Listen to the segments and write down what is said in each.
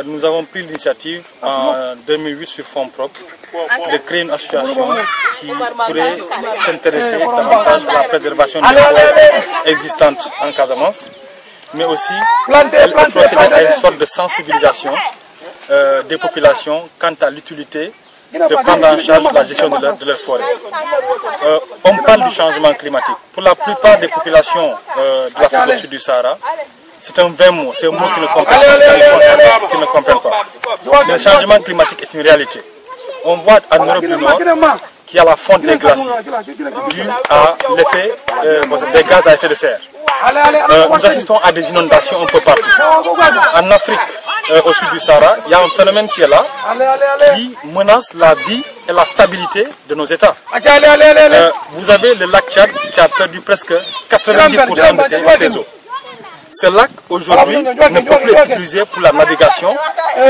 Nous avons pris l'initiative en 2008 sur fonds propres de créer une association qui pourrait s'intéresser davantage à la préservation des forêts existantes en Casamance, mais aussi elle procéder à une sorte de sensibilisation des populations quant à l'utilité de prendre en charge la gestion de leur forêt. On parle du changement climatique. Pour la plupart des populations de l'Afrique du Sud du Sahara, c'est un vain mot, c'est un mot qui ne comprennent pas. Mais le changement climatique est une réalité. On voit en Europe du Nord qu'il y a la fonte des glaciers due à l'effet des gaz à effet de serre. Nous assistons à des inondations un peu partout. En Afrique, au sud du Sahara, il y a un phénomène qui est là, qui menace la vie et la stabilité de nos États. Vous avez le lac Tchad qui a perdu presque 90% de ses eaux. Ce lac, aujourd'hui, ne peut plus être utilisé pour la navigation,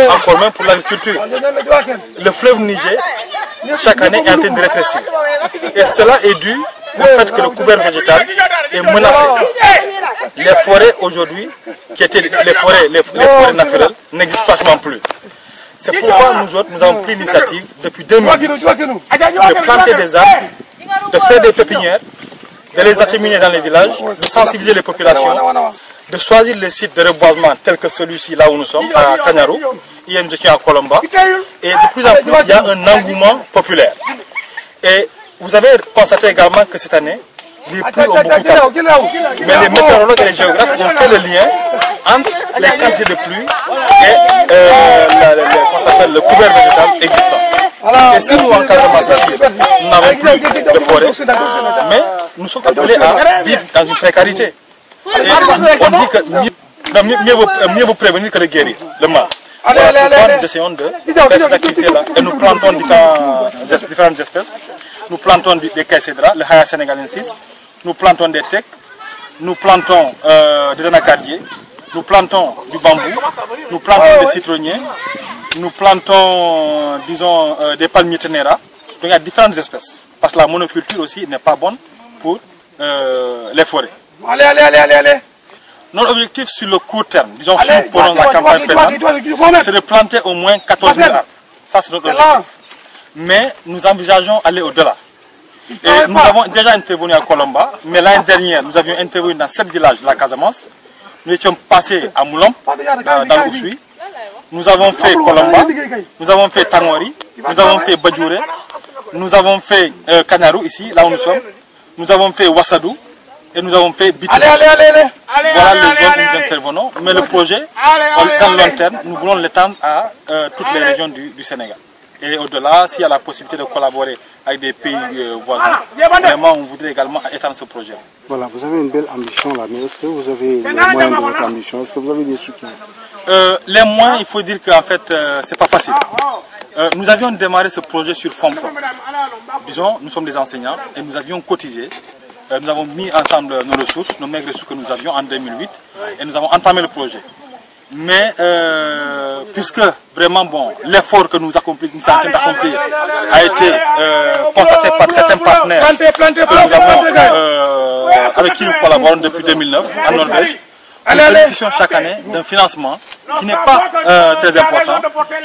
encore moins pour l'agriculture. Le fleuve Niger, chaque année, est en train de rétrécir. Et cela est dû au fait que le couvert végétal est menacé. Les forêts, aujourd'hui, qui étaient les forêts naturelles, n'existent pratiquement plus. C'est pourquoi nous avons pris l'initiative, depuis 2008, de planter des arbres, de faire des pépinières, de les asséminer dans les villages, de sensibiliser les populations, de choisir les sites de reboisement tels que celui-ci là où nous sommes, à Kanyarou, INGK à Colomba. Et de plus en plus, il y a un engouement populaire. Et vous avez constaté également que cette année, les pluies ont beaucoup tardé. Mais les météorologues et les géographes ont fait le lien entre les quantités de pluie et le couvert végétal existant. Et si nous en Casamance ici, nous n'avons plus de forêt, mais nous sommes appelés à vivre dans une précarité. Et on dit que mieux vaut prévenir que de guérir le mal. Voilà pourquoi nous essayons de faire ces activités-là et nous plantons différentes espèces. Nous plantons des caïcédras, le Haya sénégalensis, nous plantons des tecs, nous plantons des anacardiers, nous plantons du bambou, nous plantons des citronniers, nous plantons, disons, des palmiers ténéra. Donc il y a différentes espèces. Parce que la monoculture aussi n'est pas bonne pour les forêts. Notre objectif sur le court terme, disons si nous prenons la campagne présente, c'est de planter au moins 14 000 arbres. Ça c'est notre objectif. Mais nous envisageons aller au-delà. Et nous avons déjà intervenu à Colomba, mais l'année dernière nous avions intervenu dans 7 villages de la Casamance. Nous étions passés à Moulomp, dans l'Oussoui. Nous avons fait Colomba, nous avons fait Tangwari, nous avons fait Badjouré, nous avons fait Kanyarou ici, là où nous sommes. Nous avons fait Wassadou. Et nous avons fait Biti. Voilà les zones où nous intervenons. Mais le projet, dans le long terme, nous voulons l'étendre à toutes les régions du Sénégal. Et au-delà, s'il y a la possibilité de collaborer avec des pays voisins, vraiment on voudrait également étendre ce projet. Voilà, vous avez une belle ambition là, mais est-ce que vous avez les moyens de votre ambition? Est-ce que vous avez des soutiens? Les moyens, il faut dire qu'en fait, c'est pas facile. Nous avions démarré ce projet sur fonds propres. Disons, nous sommes des enseignants et nous avions cotisé. Nous avons mis ensemble nos ressources, nos maigres ressources que nous avions en 2008 et nous avons entamé le projet. Mais puisque vraiment bon, l'effort que nous sommes en train d'accomplir a été constaté par certains partenaires que nous avons, avec qui nous collaborons depuis 2009 en Norvège, nous bénéficions chaque année d'un financement qui n'est pas très important,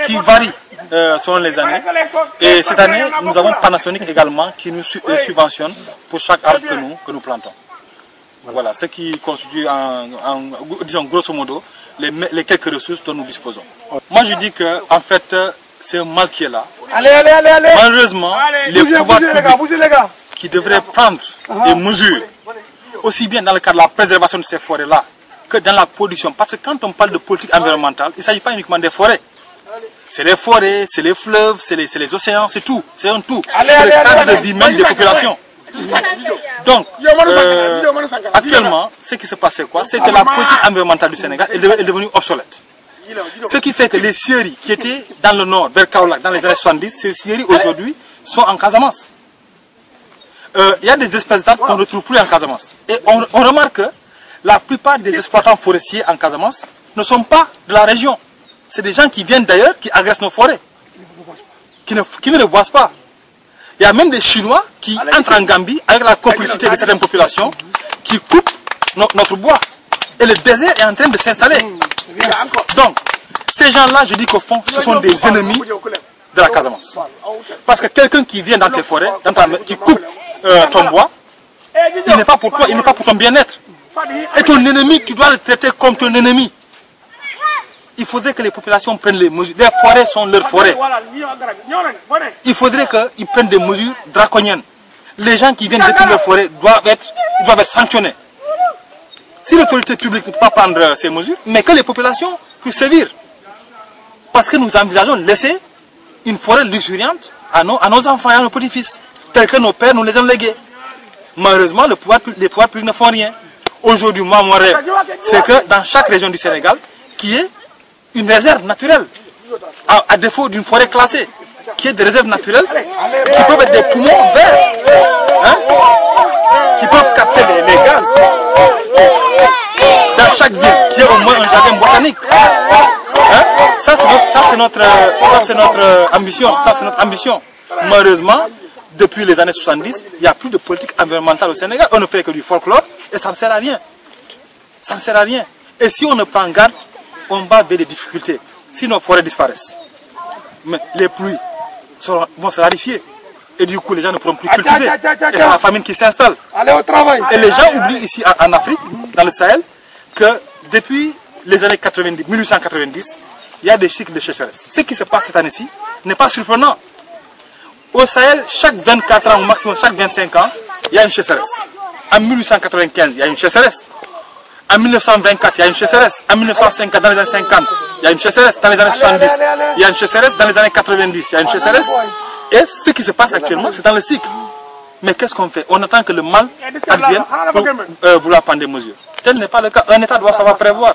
qui varie selon les années. Et cette année, nous avons Panasonic également qui nous subventionne pour chaque arbre que nous plantons. Voilà, ce qui constitue, disons grosso modo, les quelques ressources dont nous disposons. Moi je dis que en fait, c'est un mal qui est là. Malheureusement, les pouvoirs publics qui devraient prendre des mesures, aussi bien dans le cadre de la préservation de ces forêts-là, que dans la production. Parce que quand on parle de politique environnementale, il ne s'agit pas uniquement des forêts. C'est les forêts, c'est les fleuves, c'est les océans, c'est tout. C'est un tout. C'est le cadre de vie même des populations. Donc, actuellement, ce qui se passe, c'est quoi? C'est que la politique environnementale du Sénégal est devenue obsolète. Ce qui fait que les scieries qui étaient dans le nord, vers Kaolack, dans les années 70, ces scieries aujourd'hui sont en Casamance. Il y a des espèces d'arbres qu'on ne retrouve plus en Casamance. Et on remarque que la plupart des exploitants forestiers en Casamance ne sont pas de la région. C'est des gens qui viennent d'ailleurs, qui agressent nos forêts, qui ne le boisent pas. Il y a même des Chinois qui entrent en Gambie avec la complicité de certaines populations, qui coupent notre bois. Et le désert est en train de s'installer. Donc, Ces gens-là, je dis qu'au fond, ce sont des ennemis de la Casamance. Parce que quelqu'un qui vient dans tes forêts, qui coupe ton bois, il n'est pas pour toi, il n'est pas pour ton bien-être. Et ton ennemi, tu dois le traiter comme ton ennemi. Il faudrait que les populations prennent les mesures. Les forêts sont leurs forêts. Il faudrait qu'ils prennent des mesures draconiennes. Les gens qui viennent détruire les forêts doivent être sanctionnés. Si l'autorité publique ne peut pas prendre ces mesures, mais que les populations puissent sévir. Parce que nous envisageons de laisser une forêt luxuriante à nos enfants et à nos petits-fils, tels que nos pères nous les ont légués. Malheureusement, les pouvoirs publics ne font rien. Aujourd'hui, moi, mon rêve, c'est que dans chaque région du Sénégal, qu'il y ait une réserve naturelle, à défaut d'une forêt classée, qu'il y ait des réserves naturelles qui peuvent être des poumons verts, hein, qui peuvent capter les gaz. Dans chaque ville, qu'il y ait au moins un jardin botanique. Hein? Ça, c'est notre ambition. Ça, c'est notre ambition. Malheureusement, depuis les années 70, il n'y a plus de politique environnementale au Sénégal. On ne fait que du folklore et ça ne sert à rien. Ça ne sert à rien. Et si on ne prend garde, on va vers des difficultés. Si nos forêts disparaissent, mais les pluies vont se raréfier. Et du coup, les gens ne pourront plus cultiver. Et c'est la famine qui s'installe. Et les gens oublient ici en Afrique, dans le Sahel, que depuis les années 1890, il y a des cycles de sécheresse. Ce qui se passe cette année-ci n'est pas surprenant. Au Sahel, chaque 24 ans, au maximum chaque 25 ans, il y a une sécheresse. En 1895, il y a une sécheresse. En 1924, il y a une sécheresse. En 1950, dans les années 50, il y a une sécheresse. Dans les années 70, il y a une sécheresse. Dans les années 90, il y a une sécheresse. Et ce qui se passe actuellement, c'est dans le cycle. Mais qu'est-ce qu'on fait? On attend que le mal advienne pour vouloir prendre des mesures. Tel n'est pas le cas. Un État doit savoir prévoir.